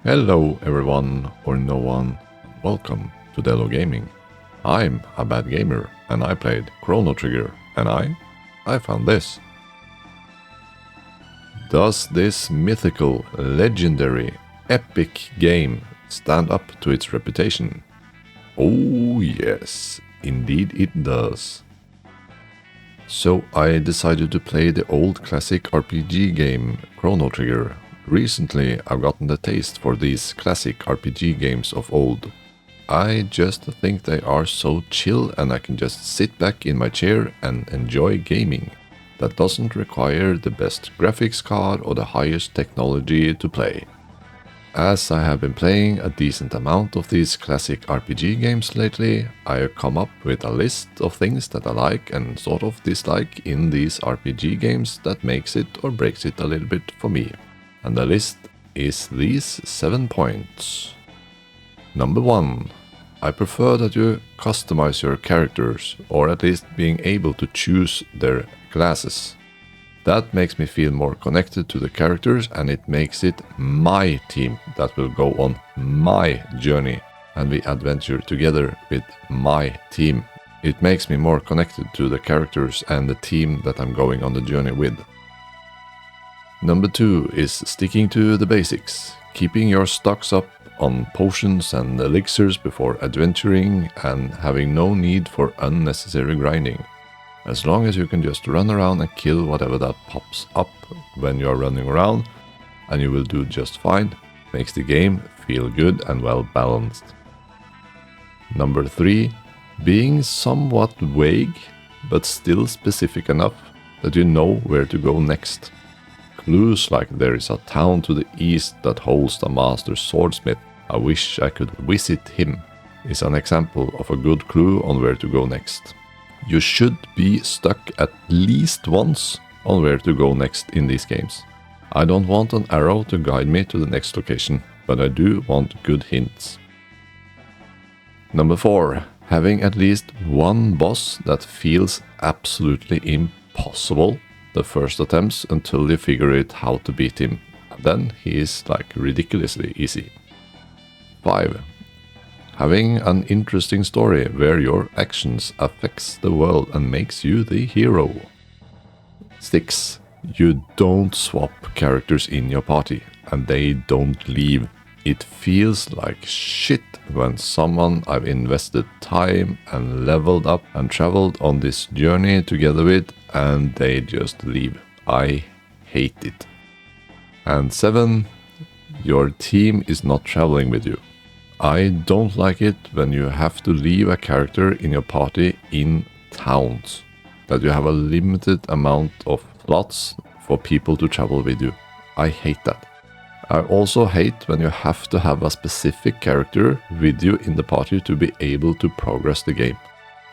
Hello everyone or no one, welcome to Delo Gaming. I'm a bad gamer and I played Chrono Trigger and I found this. Does this mythical, legendary, epic game stand up to its reputation? Oh yes, indeed it does. So I decided to play the old classic RPG game Chrono Trigger. Recently I've gotten the taste for these classic RPG games of old. I just think they are so chill and I can just sit back in my chair and enjoy gaming. That doesn't require the best graphics card or the highest technology to play. As I have been playing a decent amount of these classic RPG games lately, I have come up with a list of things that I like and sort of dislike in these RPG games that makes it or breaks it a little bit for me. And the list is these 7 points. Number 1. I prefer that you customize your characters, or at least being able to choose their classes. That makes me feel more connected to the characters and it makes it my team that will go on my journey and we adventure together with my team. It makes me more connected to the characters and the team that I'm going on the journey with. Number 2 is sticking to the basics, keeping your stocks up on potions and elixirs before adventuring and having no need for unnecessary grinding. As long as you can just run around and kill whatever that pops up when you are running around, and you will do just fine, makes the game feel good and well balanced. Number 3, being somewhat vague, but still specific enough that you know where to go next. Clues like there is a town to the east that holds the master swordsmith, I wish I could visit him, is an example of a good clue on where to go next. You should be stuck at least once on where to go next in these games. I don't want an arrow to guide me to the next location, but I do want good hints. Number 4. Having at least one boss that feels absolutely impossible the first attempts until you figure out how to beat him. Then he is like ridiculously easy. 5. Having an interesting story where your actions affects the world and makes you the hero. 6. You don't swap characters in your party and they don't leave. It feels like shit when someone I've invested time and leveled up and traveled on this journey together with and they just leave. I hate it. And 7. Your team is not traveling with you. I don't like it when you have to leave a character in your party in towns, that you have a limited amount of slots for people to travel with you. I hate that. I also hate when you have to have a specific character with you in the party to be able to progress the game.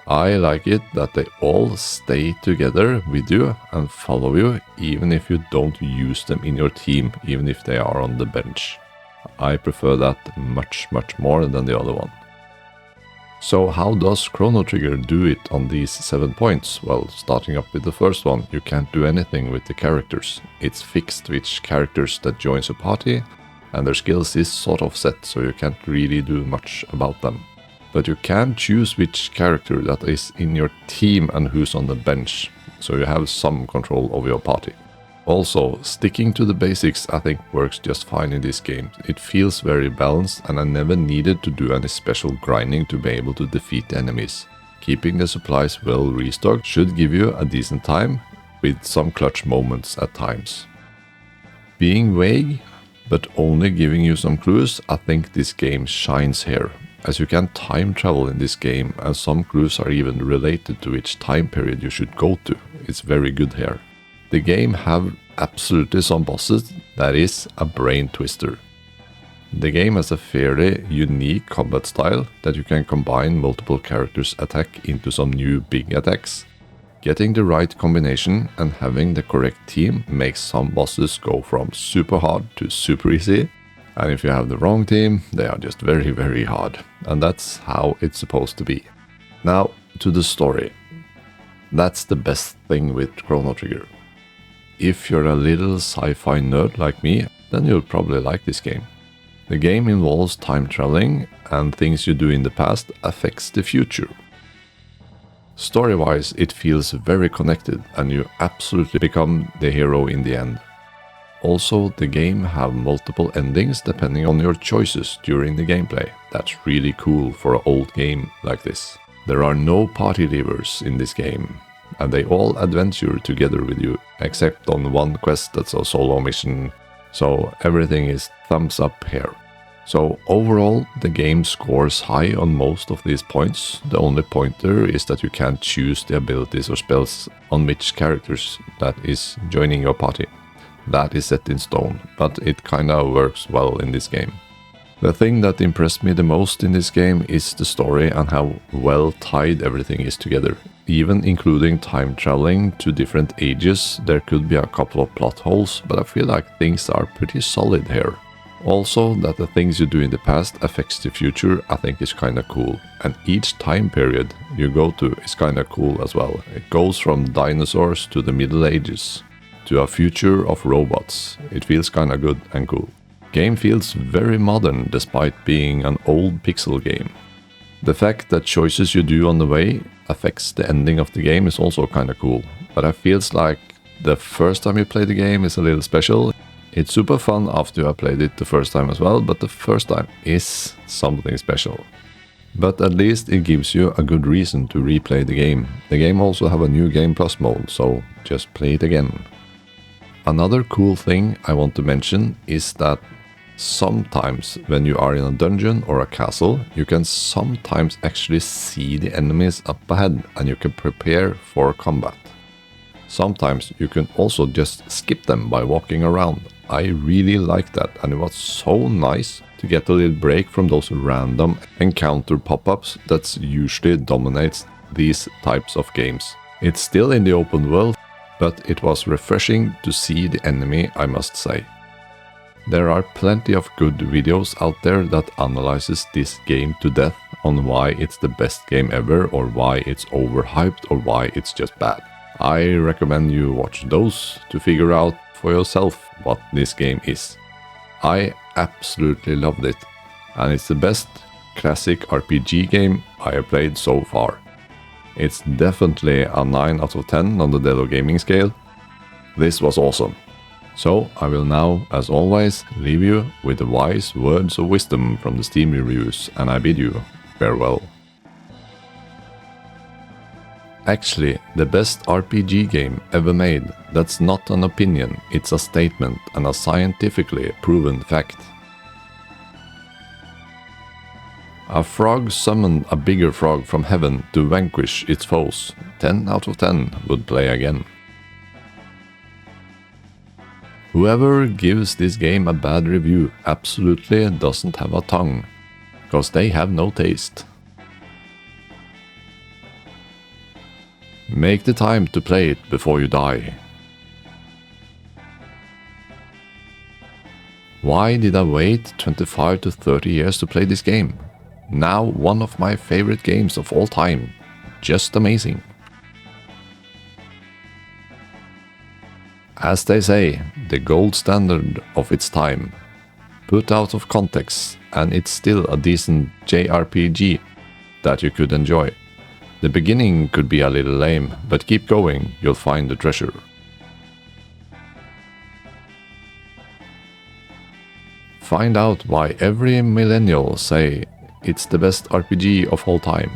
I like it that they all stay together with you and follow you even if you don't use them in your team, even if they are on the bench. I prefer that much more than the other one. So how does Chrono Trigger do it on these 7 points? Well, starting up with the first one, you can't do anything with the characters. It's fixed which characters that joins a party, and their skills is sort of set, so you can't really do much about them. But you can choose which character that is in your team and who's on the bench, so you have some control over your party. Also, sticking to the basics I think works just fine in this game. It feels very balanced and I never needed to do any special grinding to be able to defeat enemies. Keeping the supplies well restocked should give you a decent time, with some clutch moments at times. Being vague, but only giving you some clues, I think this game shines here, as you can time travel in this game and some clues are even related to which time period you should go to. It's very good here. The game have absolutely some bosses that is a brain twister. The game has a fairly unique combat style that you can combine multiple characters' attack into some new big attacks. Getting the right combination and having the correct team makes some bosses go from super hard to super easy, and if you have the wrong team, they are just very hard, and that's how it's supposed to be. Now to the story. That's the best thing with Chrono Trigger. If you're a little sci-fi nerd like me, then you'll probably like this game. The game involves time traveling, and things you do in the past affects the future. Story-wise, it feels very connected, and you absolutely become the hero in the end. Also, the game have multiple endings depending on your choices during the gameplay. That's really cool for an old game like this. There are no party leavers in this game, and they all adventure together with you, except on one quest that's a solo mission, so everything is thumbs up here. So overall, the game scores high on most of these points. The only pointer is that you can't choose the abilities or spells on which characters that is joining your party. That is set in stone, but it kinda works well in this game. The thing that impressed me the most in this game is the story and how well tied everything is together. Even including time traveling to different ages, there could be a couple of plot holes, but I feel like things are pretty solid here. Also, that the things you do in the past affects the future, I think is kinda cool. And each time period you go to is kinda cool as well. It goes from dinosaurs to the Middle Ages, to a future of robots. It feels kinda good and cool. Game feels very modern despite being an old pixel game. The fact that choices you do on the way affects the ending of the game is also kinda cool. But it feels like the first time you play the game is a little special. It's super fun after you have played it the first time as well, but the first time is something special. But at least it gives you a good reason to replay the game. The game also have a new Game Plus mode, so just play it again. Another cool thing I want to mention is that sometimes when you are in a dungeon or a castle, you can sometimes actually see the enemies up ahead and you can prepare for combat. Sometimes you can also just skip them by walking around. I really like that, and it was so nice to get a little break from those random encounter pop-ups that usually dominates these types of games. It's still in the open world, but it was refreshing to see the enemy, I must say. There are plenty of good videos out there that analyzes this game to death on why it's the best game ever, or why it's overhyped, or why it's just bad. I recommend you watch those to figure out for yourself what this game is. I absolutely loved it, and it's the best classic RPG game I have played so far. It's definitely a 9 out of 10 on the Delo Gaming scale. This was awesome. So I will now, as always, leave you with the wise words of wisdom from the Steam reviews, and I bid you farewell. Actually, the best RPG game ever made, that's not an opinion, it's a statement and a scientifically proven fact. A frog summoned a bigger frog from heaven to vanquish its foes. 10 out of 10 would play again. Whoever gives this game a bad review absolutely doesn't have a tongue, because they have no taste. Make the time to play it before you die. Why did I wait 25 to 30 years to play this game? Now one of my favorite games of all time. Just amazing. As they say, the gold standard of its time. Put out of context, and it's still a decent JRPG that you could enjoy. The beginning could be a little lame, but keep going, you'll find the treasure. Find out why every millennial say it's the best RPG of all time.